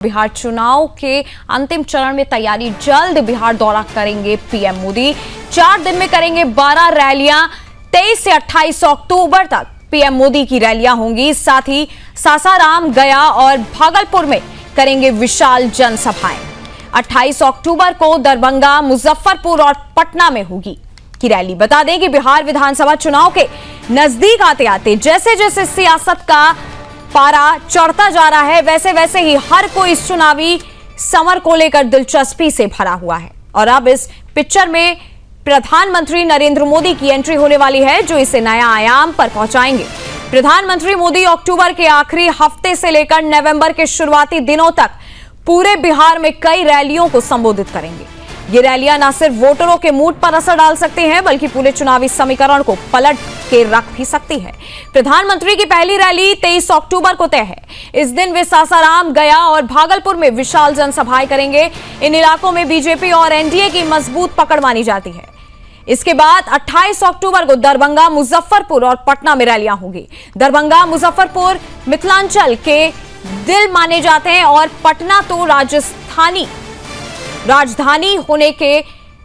बिहार चुनाव के अंतिम चरण में तैयारी, जल्द बिहार दौरा करेंगे पीएम मोदी। 4 दिन में करेंगे 12 रैलियां। 23 से 28 अक्टूबर तक पीएम मोदी की रैलियां होंगी। साथ ही सासाराम, गया और भागलपुर में करेंगे विशाल जनसभाएं। 28 अक्टूबर को दरभंगा, मुजफ्फरपुर और पटना में होगी की रैली। बता दें कि बिहार विधानसभा चुनाव के नजदीक आते आते जैसे जैसे सियासत का पारा चढ़ता जा रहा है, वैसे वैसे ही हर कोई इस चुनावी समर को लेकर दिलचस्पी से भरा हुआ है। और अब इस पिक्चर में प्रधानमंत्री नरेंद्र मोदी की एंट्री होने वाली है, जो इसे नया आयाम पर पहुंचाएंगे। प्रधानमंत्री मोदी अक्टूबर के आखिरी हफ्ते से लेकर नवंबर के शुरुआती दिनों तक पूरे बिहार में कई रैलियों को संबोधित करेंगे। ये रैलियां न सिर्फ वोटरों के मूड पर असर डाल सकती हैं, बल्कि पूरे चुनावी समीकरण को पलट के रख भी सकती है। प्रधानमंत्री की पहली रैली 23 अक्टूबर को तय है। इस दिन वे सासाराम, गया और भागलपुर में विशाल जनसभाएं करेंगे। इन इलाकों में बीजेपी और एनडीए की मजबूत पकड़ मानी जाती है। इसके बाद 28 अक्टूबर को दरभंगा, मुजफ्फरपुर और पटना में रैलियां होंगी। दरभंगा, मुजफ्फरपुर मिथिलांचल के दिल माने जाते हैं और पटना तो राजधानी होने के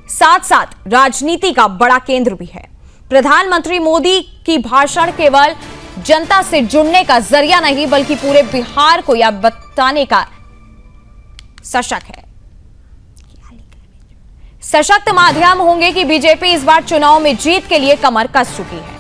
साथ साथ राजनीति का बड़ा केंद्र भी है। प्रधानमंत्री मोदी की भाषण केवल जनता से जुड़ने का जरिया नहीं, बल्कि पूरे बिहार को यह बताने का सशक्त माध्यम होंगे कि बीजेपी इस बार चुनाव में जीत के लिए कमर कस चुकी है।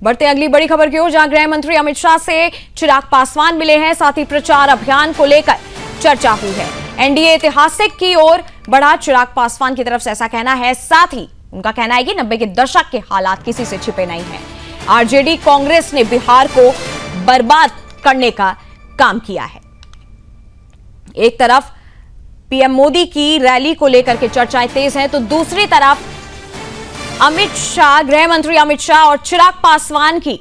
बढ़ते अगली बड़ी खबर की ओर, जहां गृह मंत्री अमित शाह से चिराग पासवान मिले हैं। साथ ही प्रचार अभियान को लेकर चर्चा हुई है। एनडीए ऐतिहासिक की ओर बढ़ा, चिराग पासवान की तरफ से ऐसा कहना है। साथ ही उनका कहना है कि 90 के दशक के हालात किसी से छिपे नहीं हैं। आरजेडी कांग्रेस ने बिहार को बर्बाद करने का काम किया है। एक तरफ पीएम मोदी की रैली को लेकर के चर्चाएं तेज हैं, तो दूसरी तरफ अमित शाह, गृह मंत्री अमित शाह और चिराग पासवान की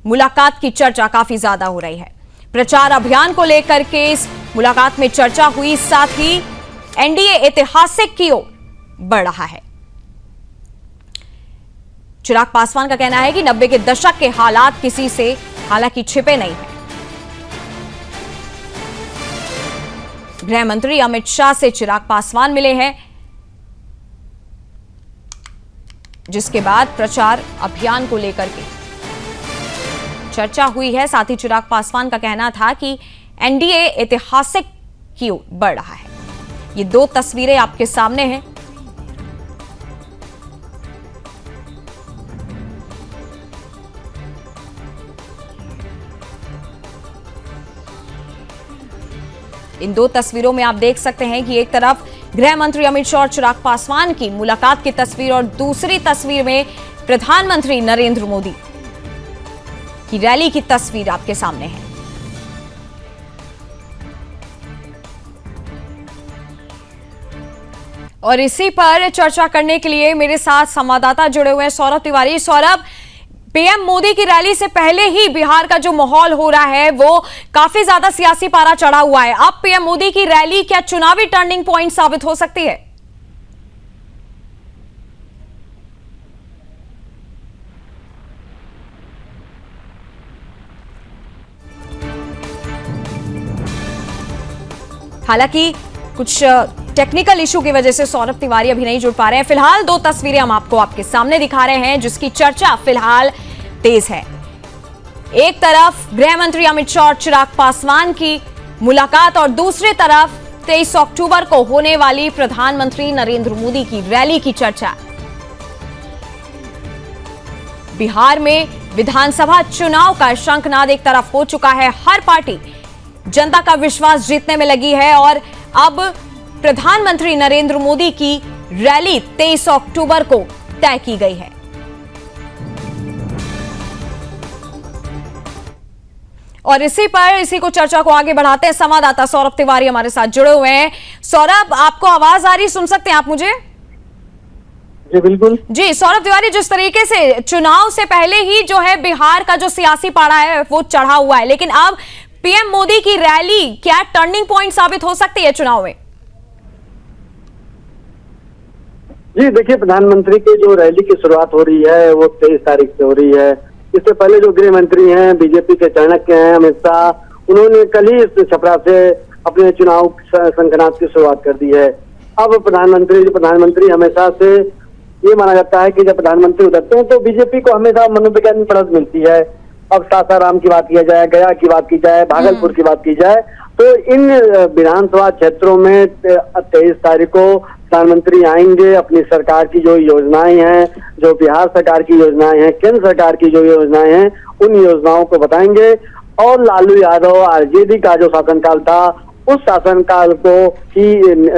मुलाकात की चर्चा काफी ज्यादा हो रही है। प्रचार अभियान को लेकर के इस मुलाकात में चर्चा हुई। साथ ही एनडीए ऐतिहासिक की ओर बढ़ रहा है। चिराग पासवान का कहना है कि 90 के दशक के हालात किसी से हालांकि छिपे नहीं है। गृह मंत्री अमित शाह से चिराग पासवान मिले हैं, जिसके बाद प्रचार अभियान को लेकर के चर्चा हुई है। साथ ही चिराग पासवान का कहना था कि एनडीए ऐतिहासिक की ओर बढ़ रहा है। ये 2 तस्वीरें आपके सामने हैं। इन 2 तस्वीरों में आप देख सकते हैं कि एक तरफ गृह मंत्री अमित शाह और चिराग पासवान की मुलाकात की तस्वीर और दूसरी तस्वीर में प्रधानमंत्री नरेंद्र मोदी की रैली की तस्वीर आपके सामने है। और इसी पर चर्चा करने के लिए मेरे साथ संवाददाता जुड़े हुए हैं, सौरभ तिवारी। सौरभ, पीएम मोदी की रैली से पहले ही बिहार का जो माहौल हो रहा है वो काफी ज्यादा सियासी पारा चढ़ा हुआ है। अब पीएम मोदी की रैली क्या चुनावी टर्निंग पॉइंट साबित हो सकती है? हालांकि कुछ टेक्निकल इशू की वजह से सौरभ तिवारी अभी नहीं जुड़ पा रहे हैं। फिलहाल 2 तस्वीरें हम आपको आपके सामने दिखा रहे हैं, जिसकी चर्चा फिलहाल तेज है। एक तरफ गृह मंत्री अमित शाह और चिराग पासवान की मुलाकात और दूसरी तरफ 23 अक्टूबर को होने वाली प्रधानमंत्री नरेंद्र मोदी की रैली की चर्चा। बिहार में विधानसभा चुनाव का शंखनाद एक तरफ हो चुका है। हर पार्टी जनता का विश्वास जीतने में लगी है और अब प्रधानमंत्री नरेंद्र मोदी की रैली 23 अक्टूबर को तय की गई है। और इसी को चर्चा को आगे बढ़ाते हैं। संवाददाता सौरभ तिवारी हमारे साथ जुड़े हुए हैं। सौरभ, आपको आवाज आ रही, सुन सकते हैं आप मुझे? जी बिल्कुल। जी सौरभ तिवारी, जिस तरीके से चुनाव से पहले ही जो है बिहार का जो सियासी पारा है वो चढ़ा हुआ है, लेकिन अब पीएम मोदी की रैली क्या टर्निंग पॉइंट साबित हो सकती है चुनाव में? जी देखिए, प्रधानमंत्री की जो रैली की शुरुआत हो रही है वो 23 तारीख से हो रही है। इससे पहले जो गृह मंत्री हैं, बीजेपी के चाणक्य हैं अमित शाह, उन्होंने कल ही इस छपरा से अपने चुनाव शंखनाद की शुरुआत कर दी है। अब प्रधानमंत्री हमेशा से ये माना जाता है कि जब प्रधानमंत्री उतरते हैं तो बीजेपी को हमेशा मनोविज्ञान बढ़त मिलती है। अब सासाराम की बात किया जाए, गया की बात की जाए, भागलपुर की बात की जाए, तो इन विधानसभा क्षेत्रों में 23 तारीख को प्रधानमंत्री आएंगे। अपनी सरकार की जो योजनाएं हैं, जो बिहार सरकार की योजनाएं हैं, केंद्र सरकार की जो योजनाएं हैं, उन योजनाओं को बताएंगे। और लालू यादव आरजेडी का जो शासनकाल था, उस शासनकाल को की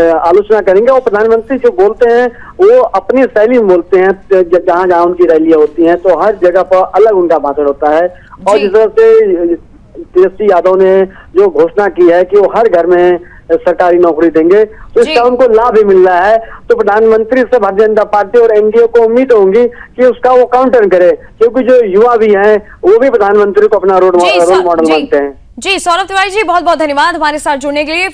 आलोचना करेंगे। और प्रधानमंत्री जो बोलते हैं वो अपनी शैली में बोलते हैं। जहां जहां उनकी रैलियां होती हैं तो हर जगह पर अलग उनका भाषण होता है। और जिस तरह से तेजस्वी यादव ने जो घोषणा की है कि वो हर घर में सरकारी नौकरी देंगे, तो इसका उनको लाभ भी मिल रहा है। तो प्रधानमंत्री से भारतीय जनता पार्टी और एनडीए को उम्मीद होगी कि उसका वो काउंटर करे, क्योंकि जो युवा भी हैं वो भी प्रधानमंत्री को अपना रोल मॉडल मानते हैं। जी सौरभ तिवारी जी, बहुत बहुत धन्यवाद हमारे साथ जुड़ने के लिए।